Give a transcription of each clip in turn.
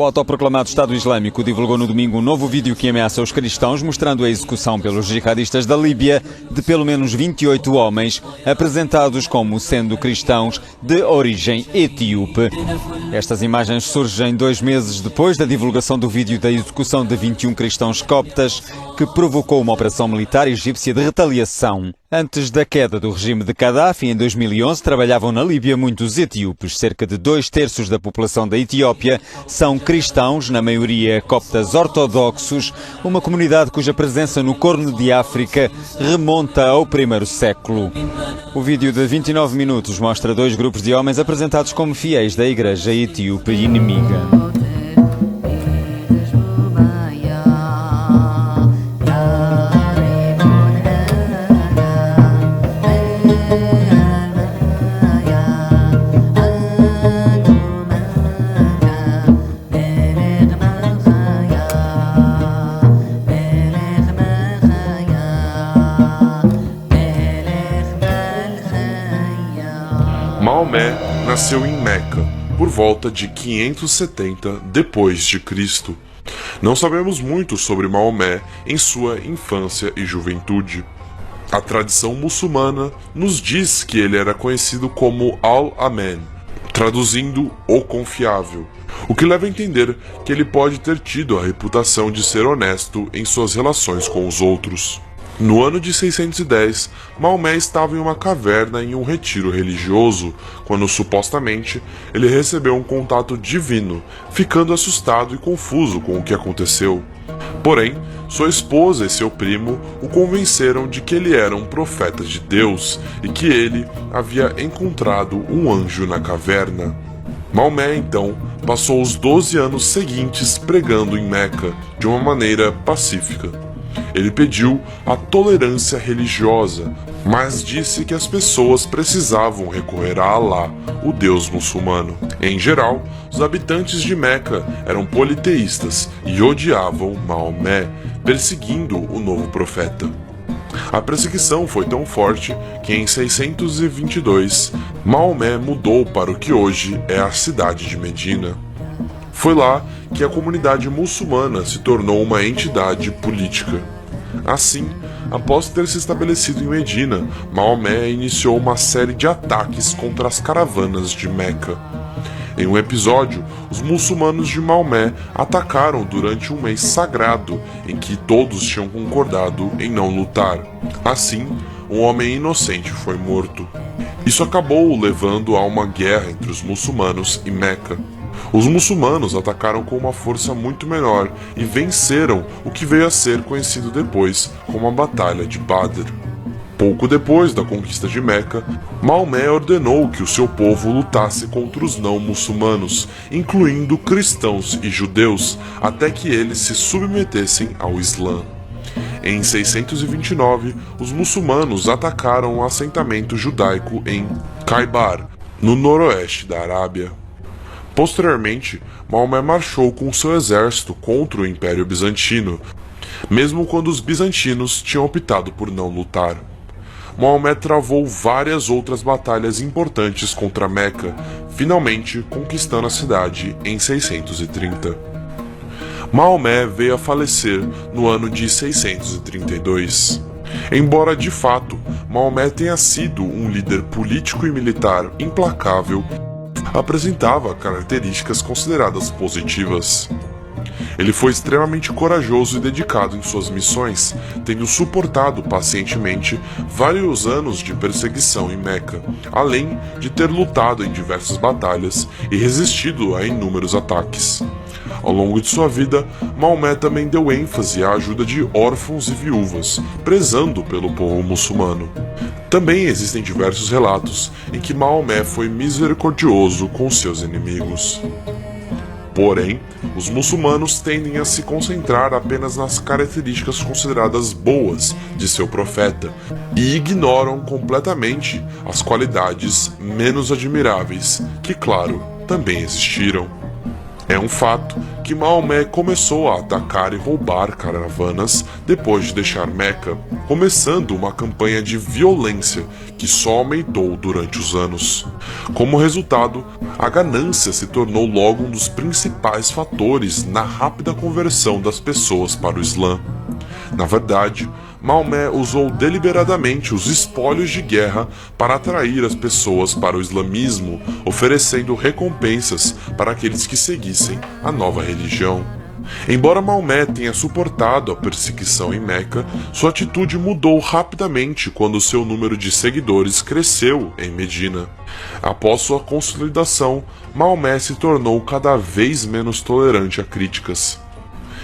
O autoproclamado Estado Islâmico divulgou no domingo um novo vídeo que ameaça os cristãos, mostrando a execução pelos jihadistas da Líbia de pelo menos 28 homens, apresentados como sendo cristãos de origem etíope. Estas imagens surgem 2 meses depois da divulgação do vídeo da execução de 21 cristãos coptas, que provocou uma operação militar egípcia de retaliação. Antes da queda do regime de Gaddafi, em 2011, trabalhavam na Líbia muitos etíopes. Cerca de 2/3 da população da Etiópia são cristãos, na maioria coptas ortodoxos, uma comunidade cuja presença no Corno de África remonta ao 1º século. O vídeo de 29 minutos mostra 2 grupos de homens apresentados como fiéis da igreja etíope inimiga. Maomé nasceu em Meca, por volta de 570 d.C. Não sabemos muito sobre Maomé em sua infância e juventude. A tradição muçulmana nos diz que ele era conhecido como Al-Amin, traduzindo o confiável, o que leva a entender que ele pode ter tido a reputação de ser honesto em suas relações com os outros. No ano de 610, Maomé estava em uma caverna em um retiro religioso, quando supostamente ele recebeu um contato divino, ficando assustado e confuso com o que aconteceu. Porém, sua esposa e seu primo o convenceram de que ele era um profeta de Deus e que ele havia encontrado um anjo na caverna. Maomé, então, passou os 12 anos seguintes pregando em Meca, de uma maneira pacífica. Ele pediu a tolerância religiosa, mas disse que as pessoas precisavam recorrer a Alá, o Deus muçulmano. Em geral, os habitantes de Meca eram politeístas e odiavam Maomé, perseguindo o novo profeta. A perseguição foi tão forte que em 622, Maomé mudou para o que hoje é a cidade de Medina. Foi lá que a comunidade muçulmana se tornou uma entidade política. Assim, após ter se estabelecido em Medina, Maomé iniciou uma série de ataques contra as caravanas de Meca. Em um episódio, os muçulmanos de Maomé atacaram durante um mês sagrado em que todos tinham concordado em não lutar. Assim, um homem inocente foi morto. Isso acabou levando a uma guerra entre os muçulmanos e Meca. Os muçulmanos atacaram com uma força muito menor e venceram o que veio a ser conhecido depois como a Batalha de Badr. Pouco depois da conquista de Meca, Maomé ordenou que o seu povo lutasse contra os não-muçulmanos, incluindo cristãos e judeus, até que eles se submetessem ao Islã. Em 629, os muçulmanos atacaram um assentamento judaico em Khaybar, no noroeste da Arábia. Posteriormente, Maomé marchou com seu exército contra o Império Bizantino, mesmo quando os bizantinos tinham optado por não lutar. Maomé travou várias outras batalhas importantes contra Meca, finalmente conquistando a cidade em 630. Maomé veio a falecer no ano de 632. Embora de fato Maomé tenha sido um líder político e militar implacável, apresentava características consideradas positivas. Ele foi extremamente corajoso e dedicado em suas missões, tendo suportado pacientemente vários anos de perseguição em Meca, além de ter lutado em diversas batalhas e resistido a inúmeros ataques. Ao longo de sua vida, Maomé também deu ênfase à ajuda de órfãos e viúvas, prezando pelo povo muçulmano. Também existem diversos relatos em que Maomé foi misericordioso com seus inimigos. Porém, os muçulmanos tendem a se concentrar apenas nas características consideradas boas de seu profeta e ignoram completamente as qualidades menos admiráveis, que, claro, também existiram. É um fato que Maomé começou a atacar e roubar caravanas depois de deixar Meca, começando uma campanha de violência que só aumentou durante os anos. Como resultado, a ganância se tornou logo um dos principais fatores na rápida conversão das pessoas para o Islã. Na verdade, Maomé usou deliberadamente os espólios de guerra para atrair as pessoas para o islamismo, oferecendo recompensas para aqueles que seguissem a nova religião. Embora Maomé tenha suportado a perseguição em Meca, sua atitude mudou rapidamente quando seu número de seguidores cresceu em Medina. Após sua consolidação, Maomé se tornou cada vez menos tolerante a críticas.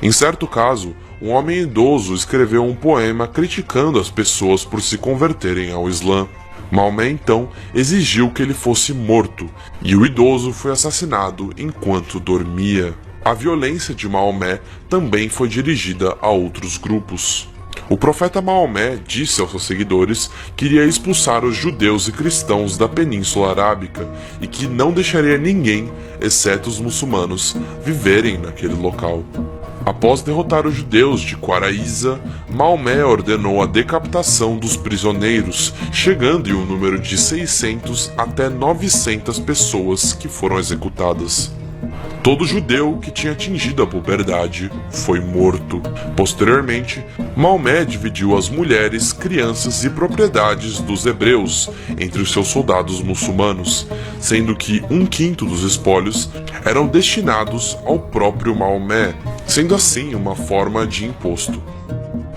Em certo caso, um homem idoso escreveu um poema criticando as pessoas por se converterem ao Islã. Maomé então exigiu que ele fosse morto, e o idoso foi assassinado enquanto dormia. A violência de Maomé também foi dirigida a outros grupos. O profeta Maomé disse aos seus seguidores que iria expulsar os judeus e cristãos da Península Arábica e que não deixaria ninguém, exceto os muçulmanos, viverem naquele local. Após derrotar os judeus de Quraíza, Maomé ordenou a decapitação dos prisioneiros, chegando em um número de 600 até 900 pessoas que foram executadas. Todo judeu que tinha atingido a puberdade foi morto. Posteriormente, Maomé dividiu as mulheres, crianças e propriedades dos hebreus entre os seus soldados muçulmanos, sendo que 1/5 dos espólios eram destinados ao próprio Maomé, sendo assim uma forma de imposto.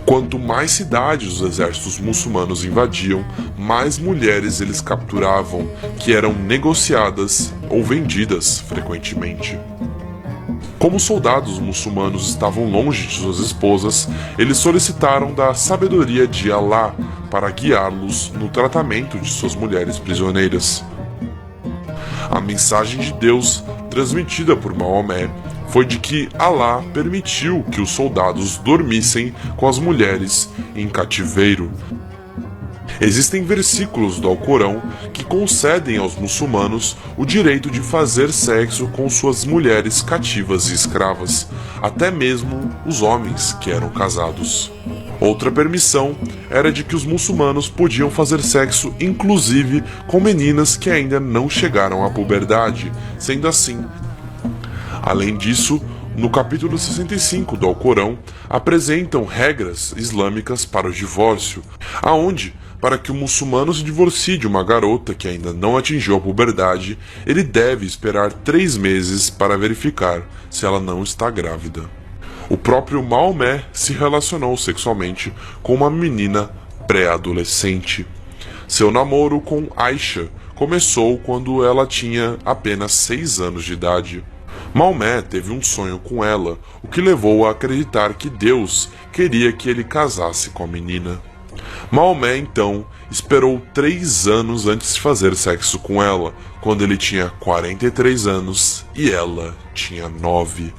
Quanto mais cidades os exércitos muçulmanos invadiam, mais mulheres eles capturavam, que eram negociadas ou vendidas frequentemente. Como os soldados muçulmanos estavam longe de suas esposas, eles solicitaram da sabedoria de Alá para guiá-los no tratamento de suas mulheres prisioneiras. A mensagem de Deus, transmitida por Maomé, foi de que Alá permitiu que os soldados dormissem com as mulheres em cativeiro. Existem versículos do Alcorão que concedem aos muçulmanos o direito de fazer sexo com suas mulheres cativas e escravas, até mesmo os homens que eram casados. Outra permissão era de que os muçulmanos podiam fazer sexo inclusive com meninas que ainda não chegaram à puberdade, sendo assim. Além disso, no capítulo 65 do Alcorão, apresentam regras islâmicas para o divórcio, aonde, para que o muçulmano se divorcie de uma garota que ainda não atingiu a puberdade, ele deve esperar 3 meses para verificar se ela não está grávida. O próprio Maomé se relacionou sexualmente com uma menina pré-adolescente. Seu namoro com Aisha começou quando ela tinha apenas 6 anos de idade. Maomé teve um sonho com ela, o que levou a acreditar que Deus queria que ele casasse com a menina. Maomé, então, esperou 3 anos antes de fazer sexo com ela, quando ele tinha 43 anos e ela tinha 9.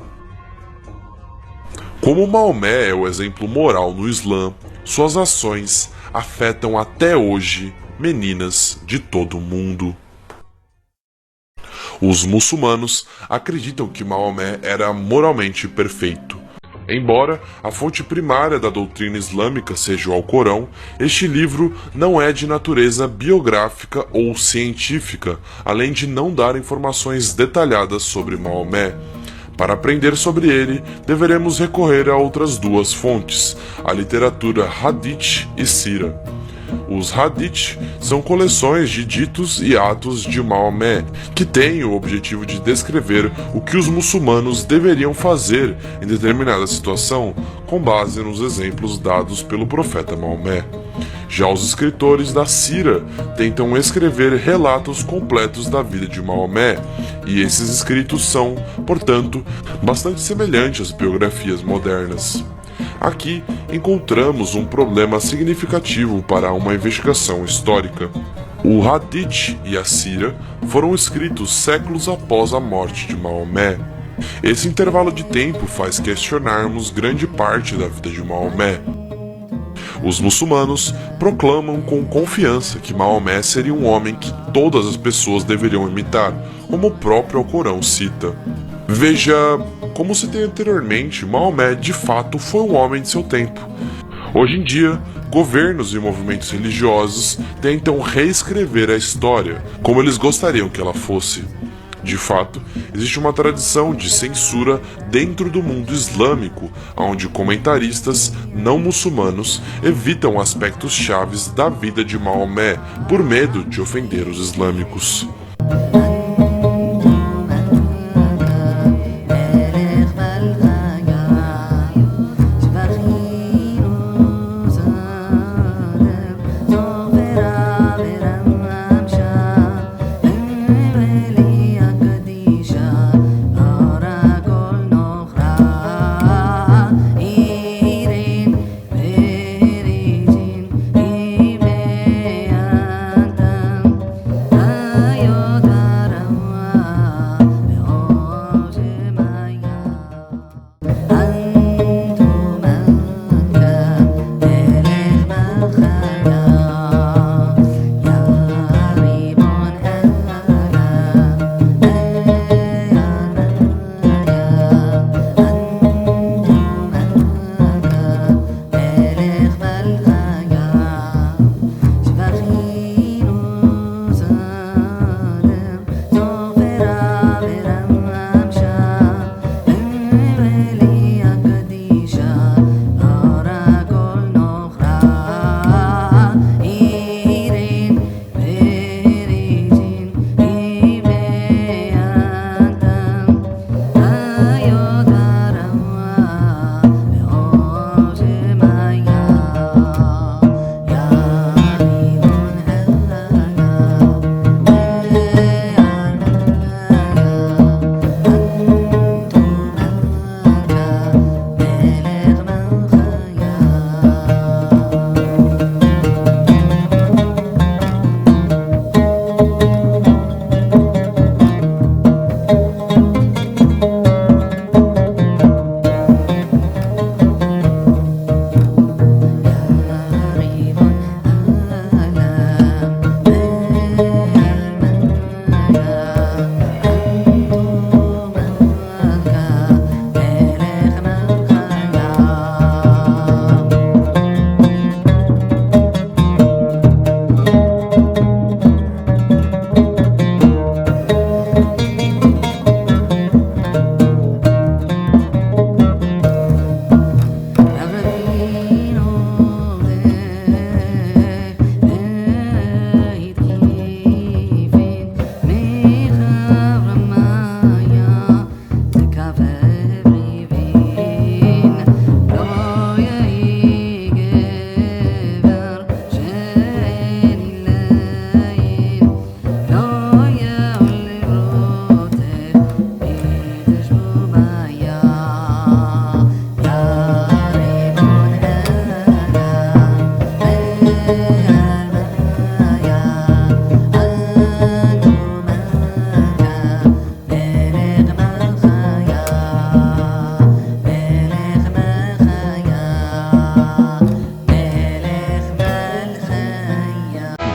Como Maomé é o exemplo moral no Islã, suas ações afetam até hoje meninas de todo o mundo. Os muçulmanos acreditam que Maomé era moralmente perfeito. Embora a fonte primária da doutrina islâmica seja o Alcorão, este livro não é de natureza biográfica ou científica, além de não dar informações detalhadas sobre Maomé. Para aprender sobre ele, deveremos recorrer a outras 2 fontes, a literatura Hadith e Sira. Os Hadith são coleções de ditos e atos de Maomé, que têm o objetivo de descrever o que os muçulmanos deveriam fazer em determinada situação, com base nos exemplos dados pelo profeta Maomé. Já os escritores da Sira tentam escrever relatos completos da vida de Maomé, e esses escritos são, portanto, bastante semelhantes às biografias modernas. Aqui encontramos um problema significativo para uma investigação histórica. O Hadith e a Sira foram escritos séculos após a morte de Maomé. Esse intervalo de tempo faz questionarmos grande parte da vida de Maomé. Os muçulmanos proclamam com confiança que Maomé seria um homem que todas as pessoas deveriam imitar, como o próprio Alcorão cita. Veja, como citei anteriormente, Maomé de fato foi um homem de seu tempo. Hoje em dia, governos e movimentos religiosos tentam reescrever a história como eles gostariam que ela fosse. De fato, existe uma tradição de censura dentro do mundo islâmico, onde comentaristas não muçulmanos evitam aspectos chaves da vida de Maomé por medo de ofender os islâmicos.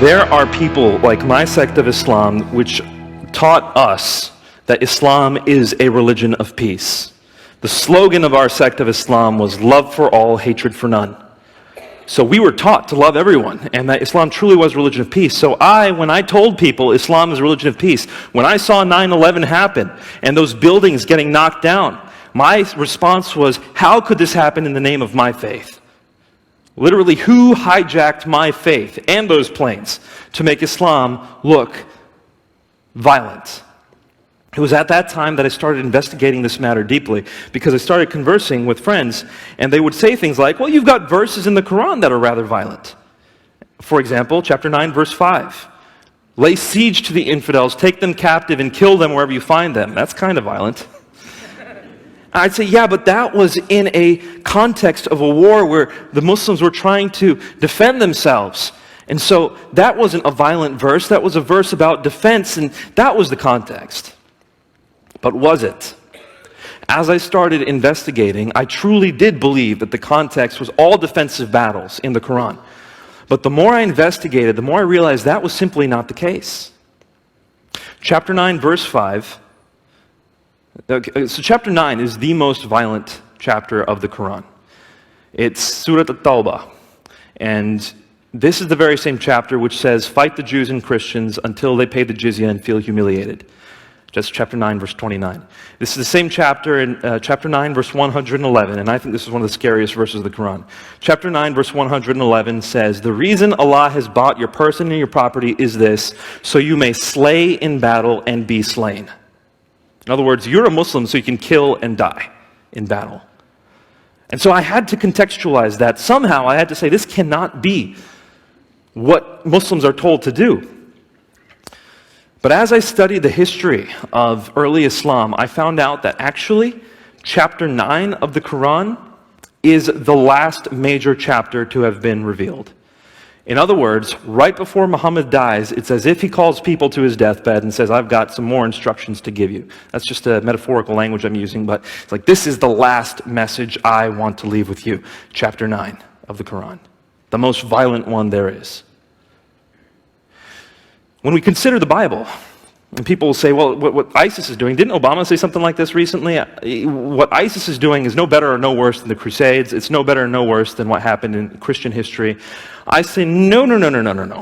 There are people like my sect of Islam which taught us that Islam is a religion of peace. The slogan of our sect of Islam was love for all, hatred for none. So we were taught to love everyone, and that Islam truly was a religion of peace. So when I told people Islam is a religion of peace, when I saw 9/11 happen and those buildings getting knocked down, my response was, how could this happen in the name of my faith? Literally, who hijacked my faith and those planes to make Islam look violent? It was at that time that I started investigating this matter deeply, because I started conversing with friends, and they would say things like, well, you've got verses in the Quran that are rather violent. For example, chapter 9, verse 5. Lay siege to the infidels, take them captive, and kill them wherever you find them. That's kind of violent. I'd say, yeah, but that was in a context of a war where the Muslims were trying to defend themselves. And so that wasn't a violent verse, that was a verse about defense, and that was the context. But was it? As I started investigating, I truly did believe that the context was all defensive battles in the Quran. But the more I investigated, the more I realized that was simply not the case. Chapter 9, verse 5 Okay, so chapter 9 is the most violent chapter of the Quran. It's Surah At-Tawbah. And this is the very same chapter which says, fight the Jews and Christians until they pay the jizya and feel humiliated. Just chapter 9, verse 29. This is the same chapter in chapter 9, verse 111, and I think this is one of the scariest verses of the Quran. Chapter 9, verse 111 says, the reason Allah has bought your person and your property is this, so you may slay in battle and be slain. In other words, you're a Muslim, so you can kill and die in battle. And so I had to contextualize that. Somehow I had to say, this cannot be what Muslims are told to do. But as I studied the history of early Islam, I found out that actually, chapter 9 of the Quran is the last major chapter to have been revealed. In other words, right before Muhammad dies, it's as if he calls people to his deathbed and says, I've got some more instructions to give you. That's just a metaphorical language I'm using, but it's like, this is the last message I want to leave with you. Chapter 9 of the Quran, the most violent one there is. When we consider the Bible, and people will say, well, what ISIS is doing, didn't Obama say something like this recently? What ISIS is doing is no better or no worse than the Crusades. It's no better or no worse than what happened in Christian history. I say, no.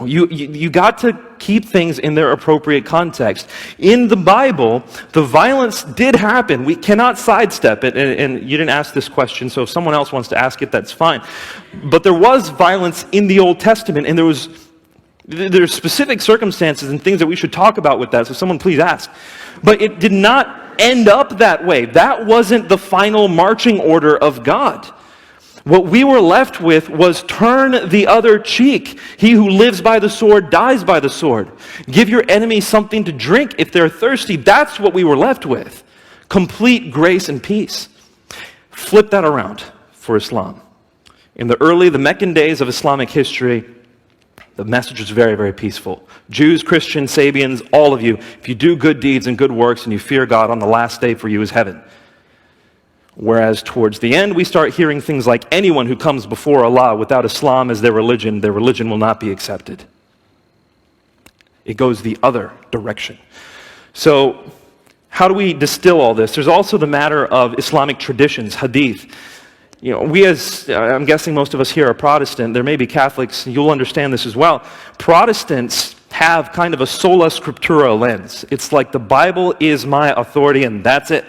You got to keep things in their appropriate context. In the Bible, the violence did happen. We cannot sidestep it, and you didn't ask this question, so if someone else wants to ask it, that's fine. But there was violence in the Old Testament, and there's specific circumstances and things that we should talk about with that, so someone please ask. But it did not end up that way. That wasn't the final marching order of God. What we were left with was turn the other cheek. He who lives by the sword dies by the sword. Give your enemy something to drink if they're thirsty. That's what we were left with. Complete grace and peace. Flip that around for Islam. In the Meccan days of Islamic history, the message was very, very peaceful. Jews, Christians, Sabians, all of you, if you do good deeds and good works and you fear God, on the last day for you is heaven. Whereas towards the end, we start hearing things like, anyone who comes before Allah without Islam as their religion will not be accepted. It goes the other direction. So, how do we distill all this? There's also the matter of Islamic traditions, hadith. You know, I'm guessing most of us here are Protestant. There may be Catholics, you'll understand this as well. Protestants have kind of a sola scriptura lens. It's like the Bible is my authority and that's it.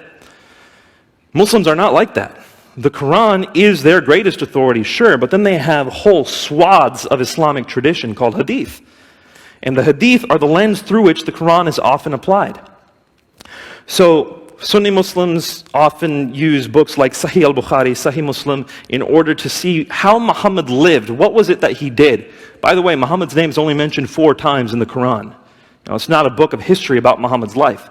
Muslims are not like that. The Quran is their greatest authority, sure, but then they have whole swaths of Islamic tradition called hadith. And the hadith are the lens through which the Quran is often applied. So, Sunni Muslims often use books like Sahih al-Bukhari, Sahih Muslim, in order to see how Muhammad lived. What was it that he did? By the way, Muhammad's name is only mentioned 4 times in the Quran. Now, it's not a book of history about Muhammad's life.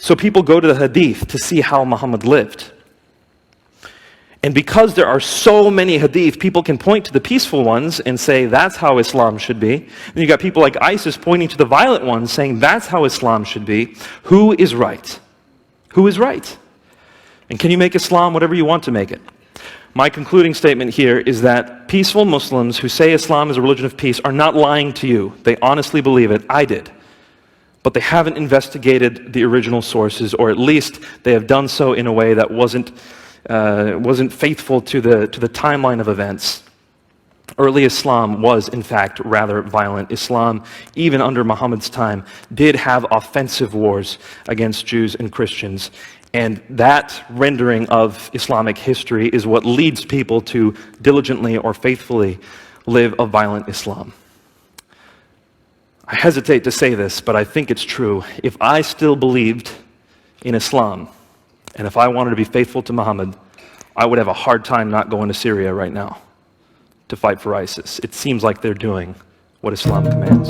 So people go to the hadith to see how Muhammad lived. And because there are so many hadith, people can point to the peaceful ones and say, that's how Islam should be. And you got people like ISIS pointing to the violent ones, saying, that's how Islam should be. Who is right? Who is right? And can you make Islam whatever you want to make it? My concluding statement here is that peaceful Muslims who say Islam is a religion of peace are not lying to you. They honestly believe it. I did. But they haven't investigated the original sources, or at least they have done so in a way that wasn't faithful to the timeline of events. Early Islam was, in fact, rather violent. Islam, even under Muhammad's time, did have offensive wars against Jews and Christians. And that rendering of Islamic history is what leads people to diligently or faithfully live a violent Islam. I hesitate to say this, but I think it's true. If I still believed in Islam, and if I wanted to be faithful to Muhammad, I would have a hard time not going to Syria right now to fight for ISIS. It seems like they're doing what Islam commands.